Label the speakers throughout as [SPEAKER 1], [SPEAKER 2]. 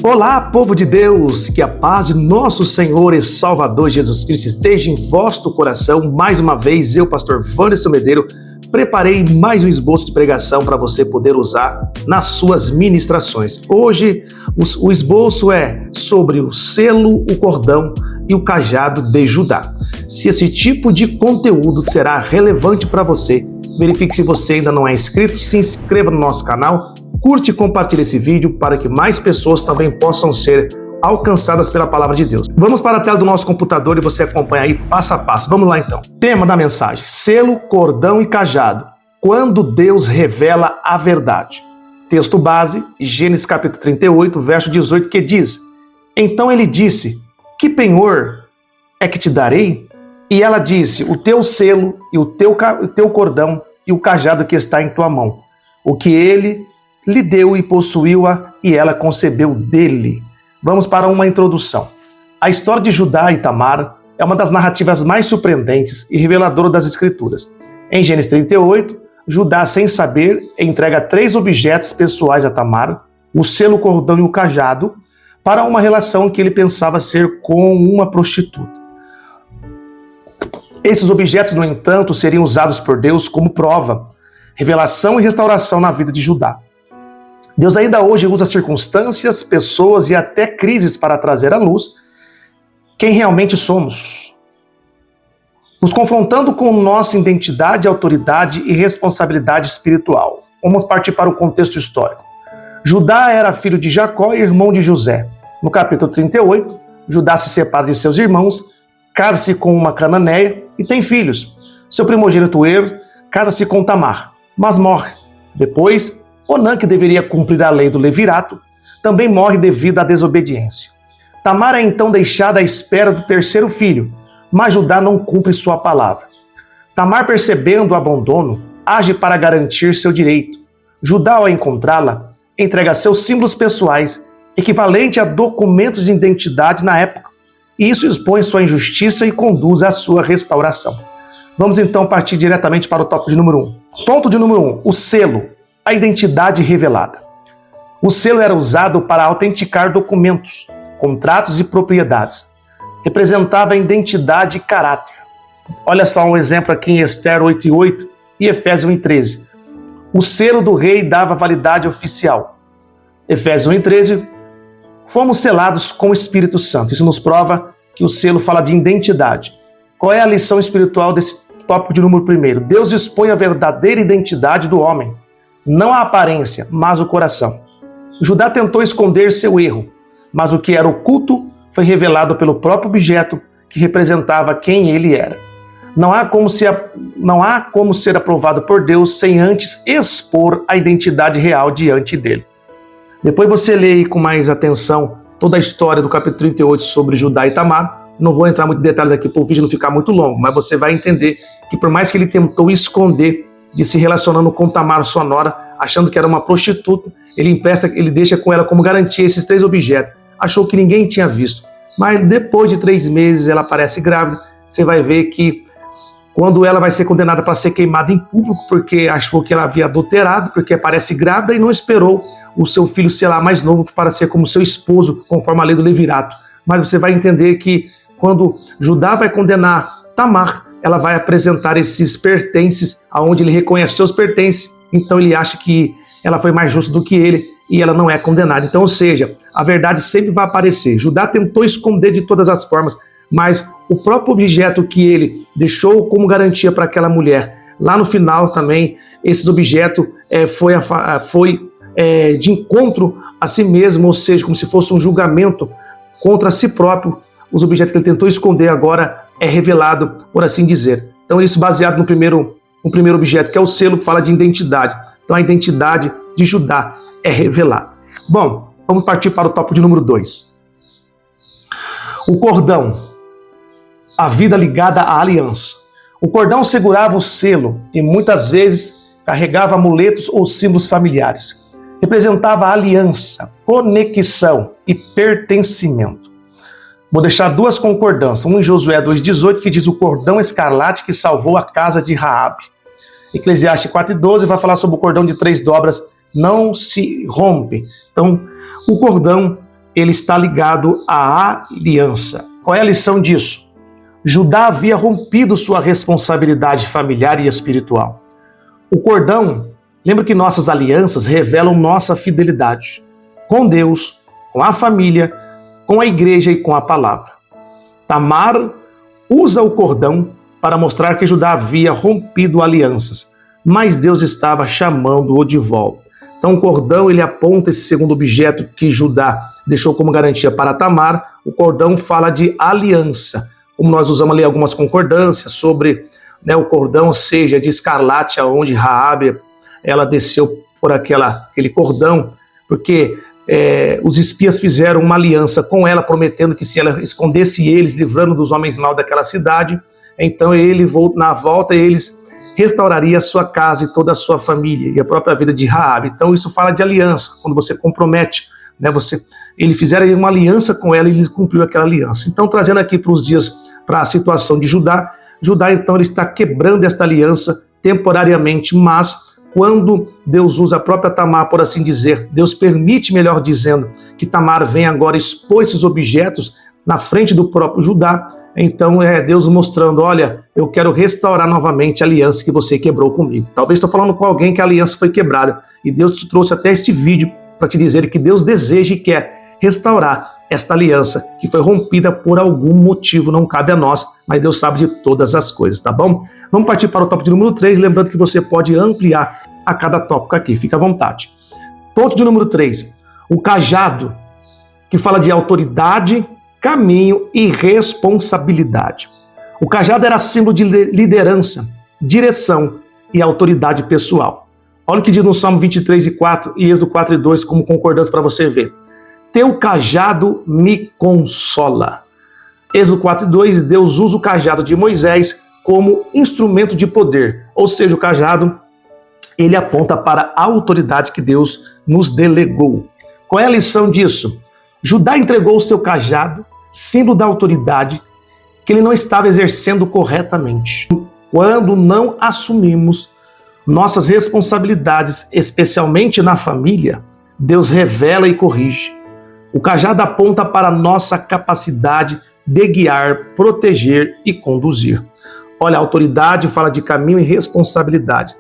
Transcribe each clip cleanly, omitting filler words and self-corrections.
[SPEAKER 1] Olá, povo de Deus, que a paz de nosso Senhor e Salvador Jesus Cristo esteja em vosso coração. Mais uma vez, eu, pastor Wanderson Medeiro, preparei mais um esboço de pregação para você poder usar nas suas ministrações. Hoje, o esboço é sobre o selo, o cordão e o cajado de Judá. Se esse tipo de conteúdo será relevante para você, verifique se você ainda não é inscrito, se inscreva no nosso canal, curte e compartilhe esse vídeo para que mais pessoas também possam ser alcançadas pela palavra de Deus. Vamos para a tela do nosso computador e você acompanha aí passo a passo. Vamos lá então. Tema da mensagem: selo, cordão e cajado. Quando Deus revela a verdade. Texto base, Gênesis capítulo 38, verso 18, que diz: Então ele disse, que penhor é que te darei? E ela disse, o teu selo e o teu cordão e o cajado que está em tua mão. O que ele lhe deu e possuiu-a, e ela concebeu dele. Vamos para uma introdução. A história de Judá e Tamar é uma das narrativas mais surpreendentes e reveladoras das Escrituras. Em Gênesis 38, Judá, sem saber, entrega 3 objetos pessoais a Tamar, o selo, o cordão e o cajado, para uma relação que ele pensava ser com uma prostituta. Esses objetos, no entanto, seriam usados por Deus como prova, revelação e restauração na vida de Judá. Deus ainda hoje usa circunstâncias, pessoas e até crises para trazer à luz quem realmente somos, nos confrontando com nossa identidade, autoridade e responsabilidade espiritual. Vamos partir para o contexto histórico. Judá era filho de Jacó e irmão de José. No capítulo 38, Judá se separa de seus irmãos, casa-se com uma cananeia e tem filhos. Seu primogênito Er casa-se com Tamar, mas morre. Depois, Onã, que deveria cumprir a lei do levirato, também morre devido à desobediência. Tamar é então deixada à espera do terceiro filho, mas Judá não cumpre sua palavra. Tamar, percebendo o abandono, age para garantir seu direito. Judá, ao encontrá-la, entrega seus símbolos pessoais, equivalente a documentos de identidade na época, e isso expõe sua injustiça e conduz à sua restauração. Vamos então partir diretamente para o tópico de número 1. Ponto de número 1, o selo. A identidade revelada. O selo era usado para autenticar documentos, contratos e propriedades. Representava a identidade e caráter. Olha só um exemplo aqui em Esther 8:8 e Efésios 1:13. O selo do rei dava validade oficial. Efésios 1:13. Fomos selados com o Espírito Santo. Isso nos prova que o selo fala de identidade. Qual é a lição espiritual desse tópico de número 1? Deus expõe a verdadeira identidade do homem. Não a aparência, mas o coração. Judá tentou esconder seu erro, mas o que era oculto foi revelado pelo próprio objeto que representava quem ele era. Não há como ser aprovado por Deus sem antes expor a identidade real diante dele. Depois você lê aí com mais atenção toda a história do capítulo 38 sobre Judá e Tamar. Não vou entrar muito em detalhes aqui para o vídeo não ficar muito longo, mas você vai entender que por mais que ele tentou esconder de se relacionando com Tamar, sua nora, achando que era uma prostituta, ele deixa com ela como garantia esses 3 objetos. Achou que ninguém tinha visto. Mas depois de 3 meses ela aparece grávida. Você vai ver que quando ela vai ser condenada para ser queimada em público, porque achou que ela havia adulterado, porque aparece grávida e não esperou o seu filho ser lá mais novo para ser como seu esposo, conforme a lei do levirato. Mas você vai entender que quando Judá vai condenar Tamar, ela vai apresentar esses pertences, aonde ele reconhece seus pertences, então ele acha que ela foi mais justa do que ele e ela não é condenada. Então, ou seja, a verdade sempre vai aparecer. Judá tentou esconder de todas as formas, mas o próprio objeto que ele deixou como garantia para aquela mulher, lá no final também, esses objetos foi de encontro a si mesmo, ou seja, como se fosse um julgamento contra si próprio. Os objetos que ele tentou esconder agora é revelado, por assim dizer. Então isso baseado no primeiro objeto, que é o selo, que fala de identidade. Então a identidade de Judá é revelada. Bom, vamos partir para o tópico de número 2. O cordão, a vida ligada à aliança. O cordão segurava o selo e muitas vezes carregava amuletos ou símbolos familiares. Representava a aliança, conexão e pertencimento. Vou deixar 2 concordâncias. Um em Josué 2,18, que diz o cordão escarlate que salvou a casa de Raabe. Eclesiastes 4,12 vai falar sobre o cordão de 3 dobras, não se rompe. Então, o cordão ele está ligado à aliança. Qual é a lição disso? Judá havia rompido sua responsabilidade familiar e espiritual. O cordão, lembra que nossas alianças revelam nossa fidelidade com Deus, com a família, com a igreja e com a palavra. Tamar usa o cordão para mostrar que Judá havia rompido alianças, mas Deus estava chamando-o de volta. Então o cordão ele aponta esse segundo objeto que Judá deixou como garantia para Tamar. O cordão fala de aliança. Como nós usamos ali algumas concordâncias sobre o cordão, seja de escarlate, aonde Raabe ela desceu por aquele cordão, porque os espias fizeram uma aliança com ela, prometendo que se ela escondesse eles, livrando dos homens maus daquela cidade, então na volta eles restauraria a sua casa e toda a sua família e a própria vida de Raabe. Então isso fala de aliança, quando você compromete, ele fizeram uma aliança com ela e ele cumpriu aquela aliança. Então trazendo aqui para os dias, para a situação de Judá, então ele está quebrando esta aliança temporariamente, mas quando Deus usa a própria Tamar, por assim dizer, Deus permite, melhor dizendo, que Tamar venha agora expor esses objetos na frente do próprio Judá, então é Deus mostrando, olha, eu quero restaurar novamente a aliança que você quebrou comigo. Talvez estou falando com alguém que a aliança foi quebrada, e Deus te trouxe até este vídeo para te dizer que Deus deseja e quer restaurar esta aliança que foi rompida por algum motivo, não cabe a nós, mas Deus sabe de todas as coisas, tá bom? Vamos partir para o tópico de número 3, lembrando que você pode ampliar a cada tópico aqui, fica à vontade. Ponto de número 3, o cajado, que fala de autoridade, caminho e responsabilidade. O cajado era símbolo de liderança, direção e autoridade pessoal. Olha o que diz no Salmo 23:4 e Êxodo 4:2 como concordância para você ver. Teu cajado me consola. Êxodo 4:2, Deus usa o cajado de Moisés como instrumento de poder, ou seja, o cajado ele aponta para a autoridade que Deus nos delegou. Qual é a lição disso? Judá entregou o seu cajado, símbolo da autoridade, que ele não estava exercendo corretamente. Quando não assumimos nossas responsabilidades, especialmente na família, Deus revela e corrige. O cajado aponta para a nossa capacidade de guiar, proteger e conduzir. Olha, a autoridade fala de caminho e responsabilidade.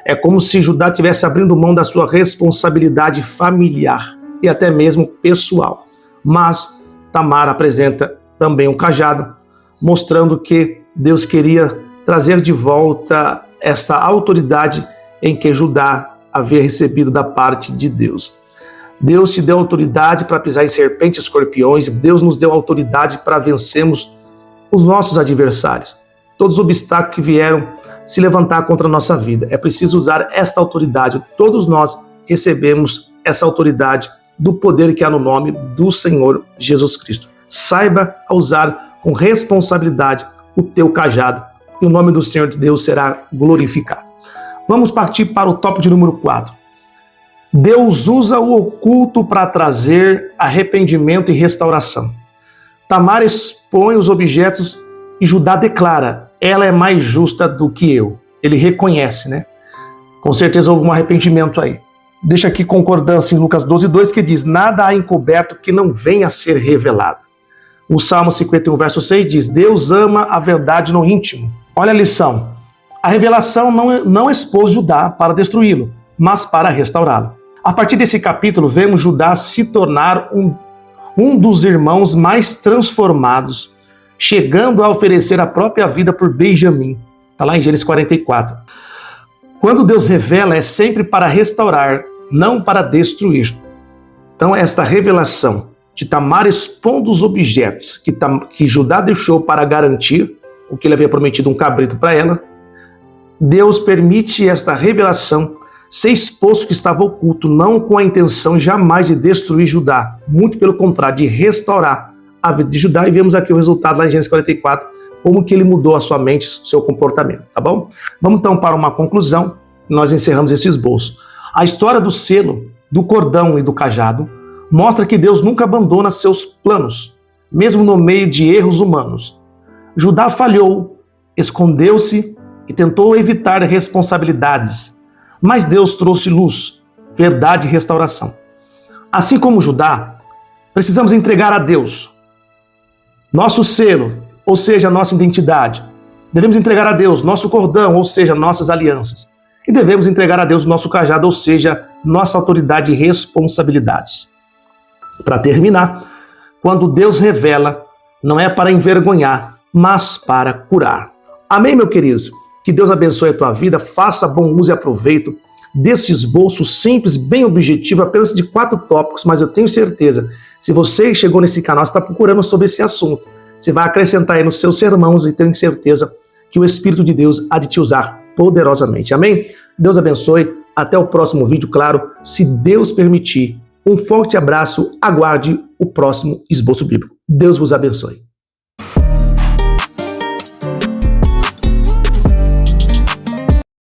[SPEAKER 1] É como se Judá estivesse abrindo mão da sua responsabilidade familiar e até mesmo pessoal. Mas Tamar apresenta também um cajado, mostrando que Deus queria trazer de volta essa autoridade em que Judá havia recebido da parte de Deus. Deus te deu autoridade para pisar em serpentes e escorpiões, Deus nos deu autoridade para vencermos os nossos adversários. Todos os obstáculos que vieram se levantar contra a nossa vida. É preciso usar esta autoridade. Todos nós recebemos essa autoridade do poder que há no nome do Senhor Jesus Cristo. Saiba usar com responsabilidade o teu cajado e o nome do Senhor de Deus será glorificado. Vamos partir para o tópico de número 4. Deus usa o oculto para trazer arrependimento e restauração. Tamar expõe os objetos e Judá declara, ela é mais justa do que eu. Ele reconhece, né? Com certeza houve um arrependimento aí. Deixa aqui concordância em Lucas 12:2 que diz, nada há encoberto que não venha a ser revelado. O Salmo 51, verso 6 diz, Deus ama a verdade no íntimo. Olha a lição. A revelação não expôs Judá para destruí-lo, mas para restaurá-lo. A partir desse capítulo, vemos Judá se tornar um dos irmãos mais transformados, chegando a oferecer a própria vida por Benjamim. Está lá em Gênesis 44. Quando Deus revela, é sempre para restaurar, não para destruir. Então, esta revelação de Tamar expondo os objetos que Judá deixou para garantir o que ele havia prometido, um cabrito para ela, Deus permite esta revelação ser exposto que estava oculto, não com a intenção jamais de destruir Judá, muito pelo contrário, de restaurar a vida de Judá, e vemos aqui o resultado lá em Gênesis 44, como que ele mudou a sua mente, seu comportamento, tá bom? Vamos então para uma conclusão, nós encerramos esse esboço. A história do selo, do cordão e do cajado mostra que Deus nunca abandona seus planos, mesmo no meio de erros humanos. Judá falhou, escondeu-se e tentou evitar responsabilidades, mas Deus trouxe luz, verdade e restauração. Assim como Judá, Precisamos entregar a Deus nosso selo, ou seja, a nossa identidade. Devemos entregar a Deus nosso cordão, ou seja, nossas alianças. E devemos entregar a Deus nosso cajado, ou seja, nossa autoridade e responsabilidades. Para terminar, quando Deus revela, não é para envergonhar, mas para curar. Amém, meu queridos? Que Deus abençoe a tua vida, faça bom uso e aproveito desse esboço simples, bem objetivo, apenas de 4 tópicos, mas eu tenho certeza, se você chegou nesse canal, está procurando sobre esse assunto, você vai acrescentar aí nos seus sermões e tenho certeza que o Espírito de Deus há de te usar poderosamente. Amém? Deus abençoe. Até o próximo vídeo, claro, se Deus permitir. Um forte abraço. Aguarde o próximo esboço bíblico. Deus vos abençoe.